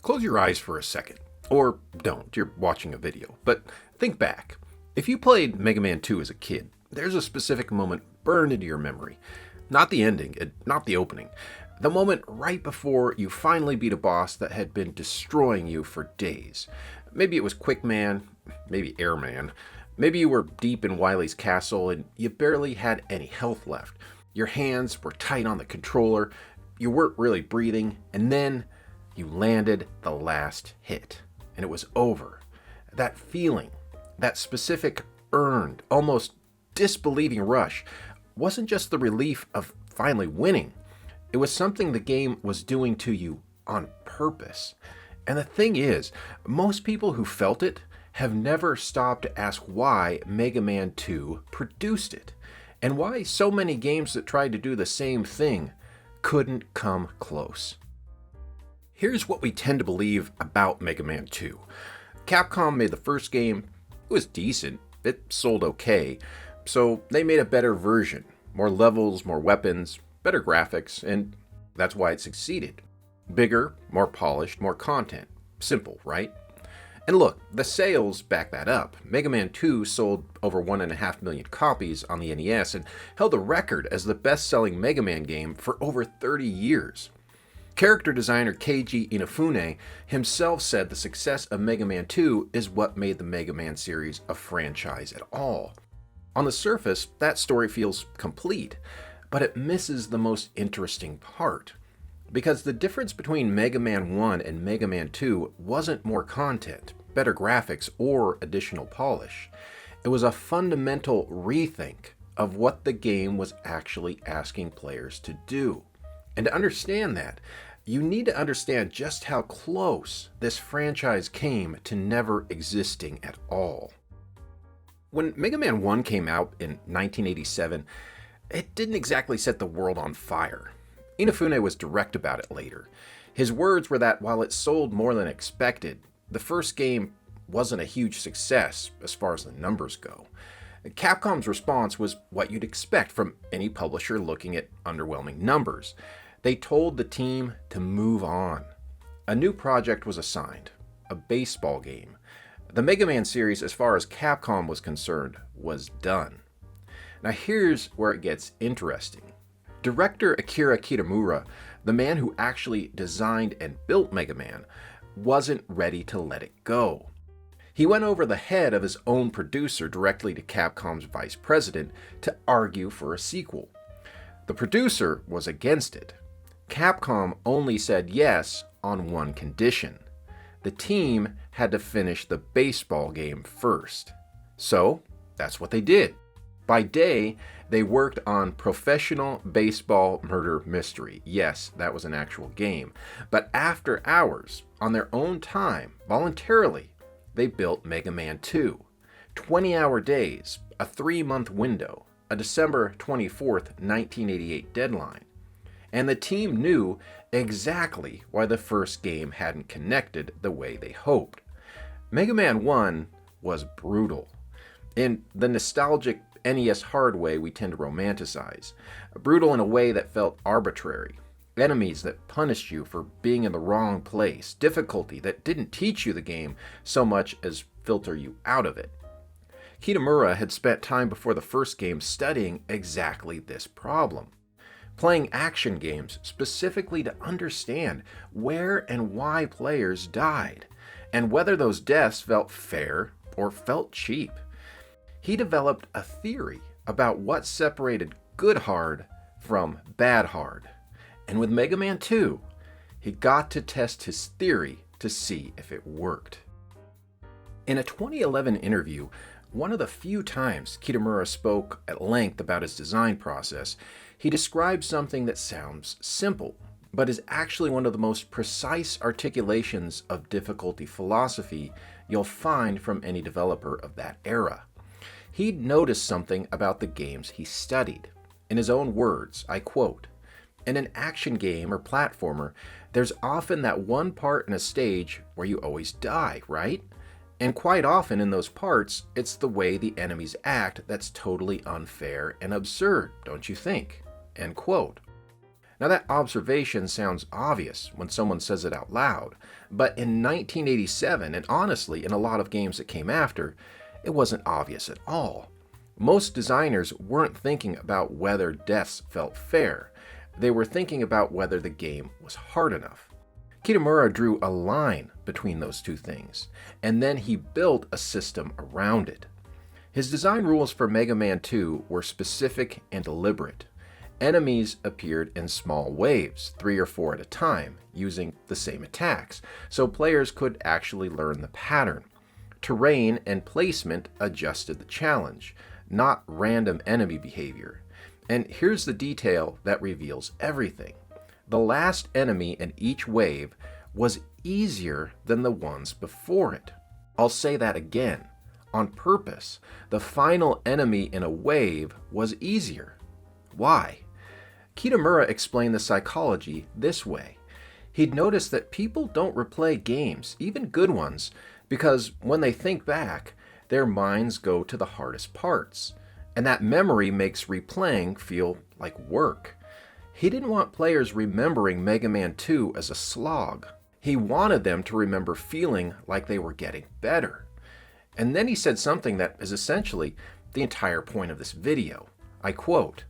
Close your eyes for a second. Or don't, you're watching a video. But think back. If you played Mega Man 2 as a kid, there's a specific moment burned into your memory. Not the ending, not the opening. The moment right before you finally beat a boss that had been destroying you for days. Maybe it was Quickman, maybe Airman. Maybe you were deep in Wily's castle and you barely had any health left. Your hands were tight on the controller, you weren't really breathing, and then you landed the last hit, and it was over. That feeling, that specific earned, almost disbelieving rush, wasn't just the relief of finally winning. It was something the game was doing to you on purpose. And the thing is, most people who felt it have never stopped to ask why Mega Man 2 produced it, and why so many games that tried to do the same thing couldn't come close. Here's what we tend to believe about Mega Man 2. Capcom made the first game. It was decent. It sold okay. So they made a better version. More levels, more weapons, better graphics, and that's why it succeeded. Bigger, more polished, more content. Simple, right? And look, the sales back that up. Mega Man 2 sold over 1.5 million copies on the NES and held the record as the best-selling Mega Man game for over 30 years. Character designer Keiji Inafune himself said the success of Mega Man 2 is what made the Mega Man series a franchise at all. On the surface, that story feels complete, but it misses the most interesting part. Because the difference between Mega Man 1 and Mega Man 2 wasn't more content, better graphics, or additional polish. It was a fundamental rethink of what the game was actually asking players to do. And to understand that, you need to understand just how close this franchise came to never existing at all. When Mega Man 1 came out in 1987, it didn't exactly set the world on fire. Inafune was direct about it later. His words were that while it sold more than expected, the first game wasn't a huge success as far as the numbers go. Capcom's response was what you'd expect from any publisher looking at underwhelming numbers. They told the team to move on. A new project was assigned, a baseball game. The Mega Man series, as far as Capcom was concerned, was done. Now here's where it gets interesting. Director Akira Kitamura, the man who actually designed and built Mega Man, wasn't ready to let it go. He went over the head of his own producer directly to Capcom's vice president to argue for a sequel. The producer was against it. Capcom only said yes on one condition. The team had to finish the baseball game first. So, that's what they did. By day, they worked on Professional Baseball Murder Mystery. Yes, that was an actual game. But after hours, on their own time, voluntarily, they built Mega Man 2. 20-hour days, a 3-month window, a December 24th, 1988 deadline. And the team knew exactly why the first game hadn't connected the way they hoped. Mega Man 1 was brutal. In the nostalgic NES hard way we tend to romanticize. Brutal in a way that felt arbitrary. Enemies that punished you for being in the wrong place. Difficulty that didn't teach you the game so much as filter you out of it. Kitamura had spent time before the first game studying exactly this problem. Playing action games specifically to understand where and why players died, and whether those deaths felt fair or felt cheap. He developed a theory about what separated good hard from bad hard. And with Mega Man 2, he got to test his theory to see if it worked. In a 2011 interview, one of the few times Kitamura spoke at length about his design process, he described something that sounds simple, but is actually one of the most precise articulations of difficulty philosophy you'll find from any developer of that era. He'd noticed something about the games he studied. In his own words, I quote, "In an action game or platformer, there's often that one part in a stage where you always die, right? And quite often in those parts, it's the way the enemies act that's totally unfair and absurd, don't you think?" End quote. Now, that observation sounds obvious when someone says it out loud, but in 1987, and honestly in a lot of games that came after, it wasn't obvious at all. Most designers weren't thinking about whether deaths felt fair. They were thinking about whether the game was hard enough. Kitamura drew a line between those two things, and then he built a system around it. His design rules for Mega Man 2 were specific and deliberate. Enemies appeared in small waves, 3 or 4 at a time, using the same attacks, so players could actually learn the pattern. Terrain and placement adjusted the challenge, not random enemy behavior. And here's the detail that reveals everything. The last enemy in each wave was easier than the ones before it. I'll say that again. On purpose, the final enemy in a wave was easier. Why? Kitamura explained the psychology this way. He'd noticed that people don't replay games, even good ones, because when they think back, their minds go to the hardest parts, and that memory makes replaying feel like work. He didn't want players remembering Mega Man 2 as a slog. He wanted them to remember feeling like they were getting better. And then he said something that is essentially the entire point of this video. I quote,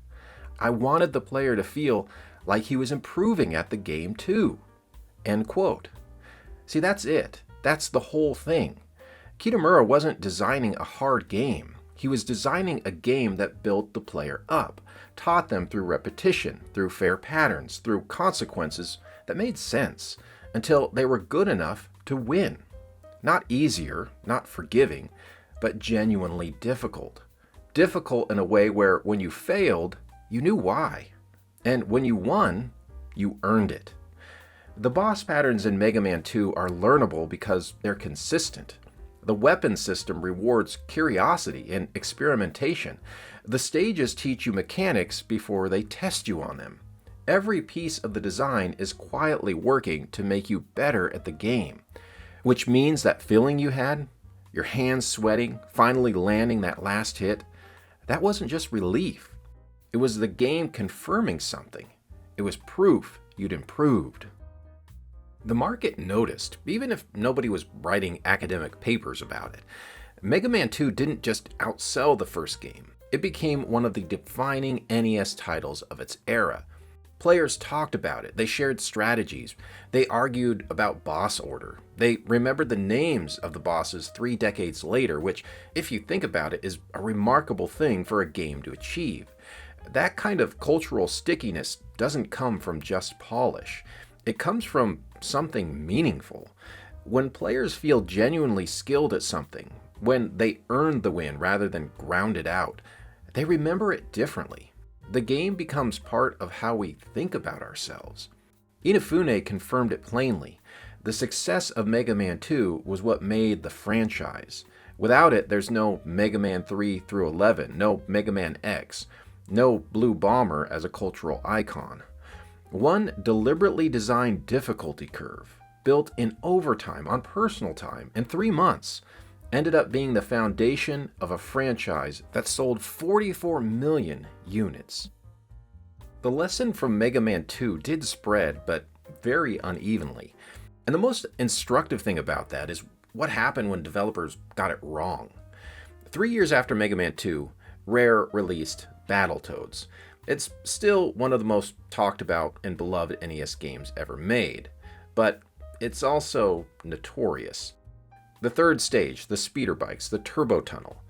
"I wanted the player to feel like he was improving at the game too." End quote. See, that's it. That's the whole thing. Kitamura wasn't designing a hard game. He was designing a game that built the player up, taught them through repetition, through fair patterns, through consequences that made sense, until they were good enough to win. Not easier, not forgiving, but genuinely difficult. Difficult in a way where when you failed, you knew why. And when you won, you earned it. The boss patterns in Mega Man 2 are learnable because they're consistent. The weapon system rewards curiosity and experimentation. The stages teach you mechanics before they test you on them. Every piece of the design is quietly working to make you better at the game, which means that feeling you had, your hands sweating, finally landing that last hit, that wasn't just relief. It was the game confirming something. It was proof you'd improved. The market noticed, even if nobody was writing academic papers about it. Mega Man 2 didn't just outsell the first game. It became one of the defining NES titles of its era. Players talked about it, they shared strategies, they argued about boss order, they remembered the names of the bosses 3 decades later, which, if you think about it, is a remarkable thing for a game to achieve. That kind of cultural stickiness doesn't come from just polish. It comes from something meaningful. When players feel genuinely skilled at something, when they earned the win rather than ground it out, they remember it differently. The game becomes part of how we think about ourselves. Inafune confirmed it plainly. The success of Mega Man 2 was what made the franchise. Without it, there's no Mega Man 3 through 11, no Mega Man X, no Blue Bomber as a cultural icon. One deliberately designed difficulty curve, built in overtime on personal time in 3 months, ended up being the foundation of a franchise that sold 44 million units. The lesson from Mega Man 2 did spread, but very unevenly. And the most instructive thing about that is what happened when developers got it wrong. 3 years after Mega Man 2, Rare released Battletoads. It's still one of the most talked about and beloved NES games ever made, but it's also notorious. The third stage, the speeder bikes, the turbo tunnel.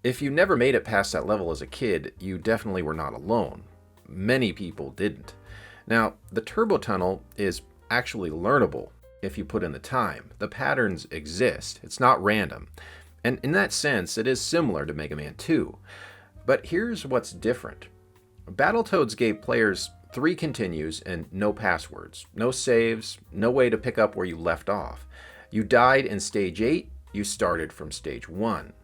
If you never made it past that level as a kid, you definitely were not alone. Many people didn't. Now, the turbo tunnel is actually learnable if you put in the time. The patterns exist. It's not random. And in that sense, it is similar to Mega Man 2. But here's what's different. Battletoads gave players 3 continues and no passwords, no saves, no way to pick up where you left off. You died in stage 8, you started from stage 1.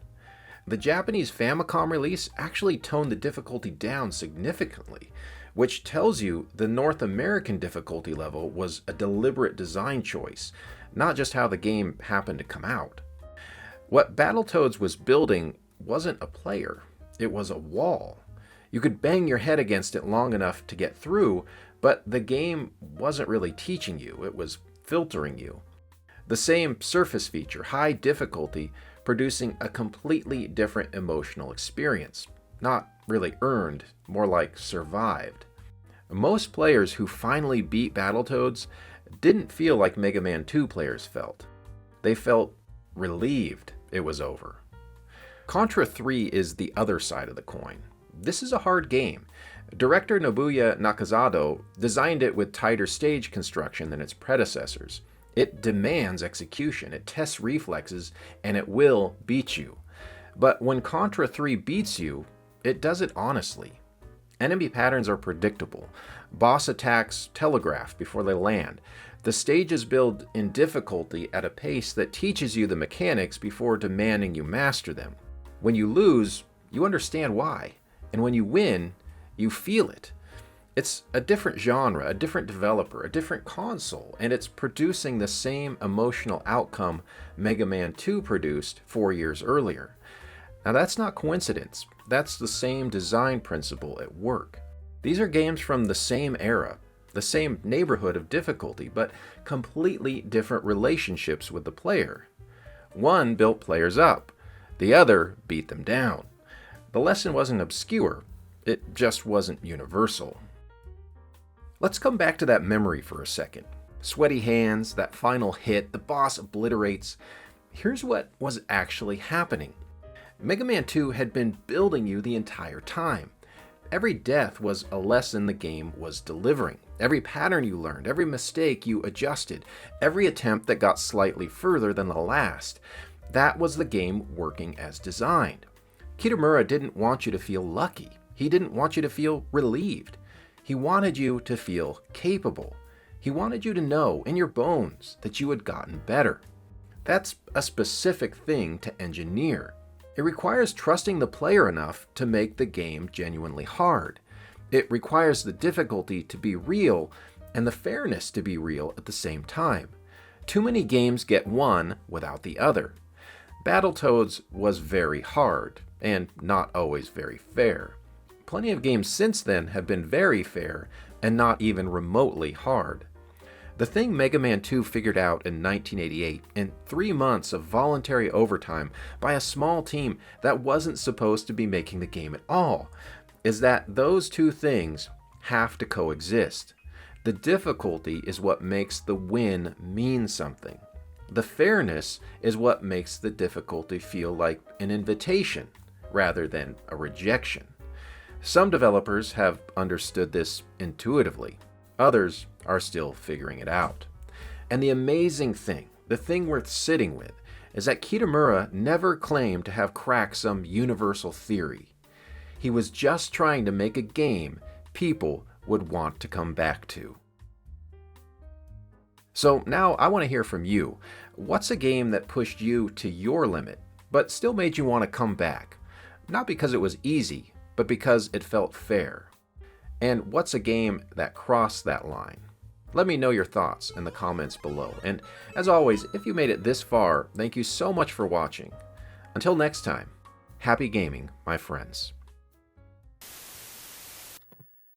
The Japanese Famicom release actually toned the difficulty down significantly, which tells you the North American difficulty level was a deliberate design choice, not just how the game happened to come out. What Battletoads was building wasn't a player, it was a wall. You could bang your head against it long enough to get through, But the game wasn't really teaching you, it was filtering you. The same surface feature, high difficulty, producing a completely different emotional experience. Not really earned, more like survived. Most players who finally beat Battletoads didn't feel like Mega Man 2 players felt. They felt relieved it was over. Contra 3 is the other side of the coin. This is a hard game. Director Nobuya Nakazado designed it with tighter stage construction than its predecessors. It demands execution, it tests reflexes, and it will beat you. But when Contra 3 beats you, it does it honestly. Enemy patterns are predictable. Boss attacks telegraph before they land. The stages build in difficulty at a pace that teaches you the mechanics before demanding you master them. When you lose, you understand why. And when you win, you feel it. It's a different genre, a different developer, a different console, and it's producing the same emotional outcome Mega Man 2 produced 4 years earlier. Now that's not coincidence. That's the same design principle at work. These are games from the same era, the same neighborhood of difficulty, but completely different relationships with the player. One built players up, the other beat them down. The lesson wasn't obscure, it just wasn't universal. Let's come back to that memory for a second. Sweaty hands, that final hit, the boss obliterates. Here's what was actually happening. Mega Man 2 had been building you the entire time. Every death was a lesson the game was delivering. Every pattern you learned, every mistake you adjusted, every attempt that got slightly further than the last. That was the game working as designed. Kitamura didn't want you to feel lucky. He didn't want you to feel relieved. He wanted you to feel capable. He wanted you to know in your bones that you had gotten better. That's a specific thing to engineer. It requires trusting the player enough to make the game genuinely hard. It requires the difficulty to be real and the fairness to be real at the same time. Too many games get one without the other. Battletoads was very hard, and not always very fair. Plenty of games since then have been very fair and not even remotely hard. The thing Mega Man 2 figured out in 1988 in 3 months of voluntary overtime by a small team that wasn't supposed to be making the game at all is that those two things have to coexist. The difficulty is what makes the win mean something. The fairness is what makes the difficulty feel like an invitation rather than a rejection. Some developers have understood this intuitively. Others are still figuring it out. And the amazing thing, the thing worth sitting with, is that Kitamura never claimed to have cracked some universal theory. He was just trying to make a game people would want to come back to. So now I want to hear from you. What's a game that pushed you to your limit, but still made you want to come back? Not because it was easy, but because it felt fair. And what's a game that crossed that line? Let me know your thoughts in the comments below. And as always, if you made it this far, thank you so much for watching. Until next time, happy gaming, my friends.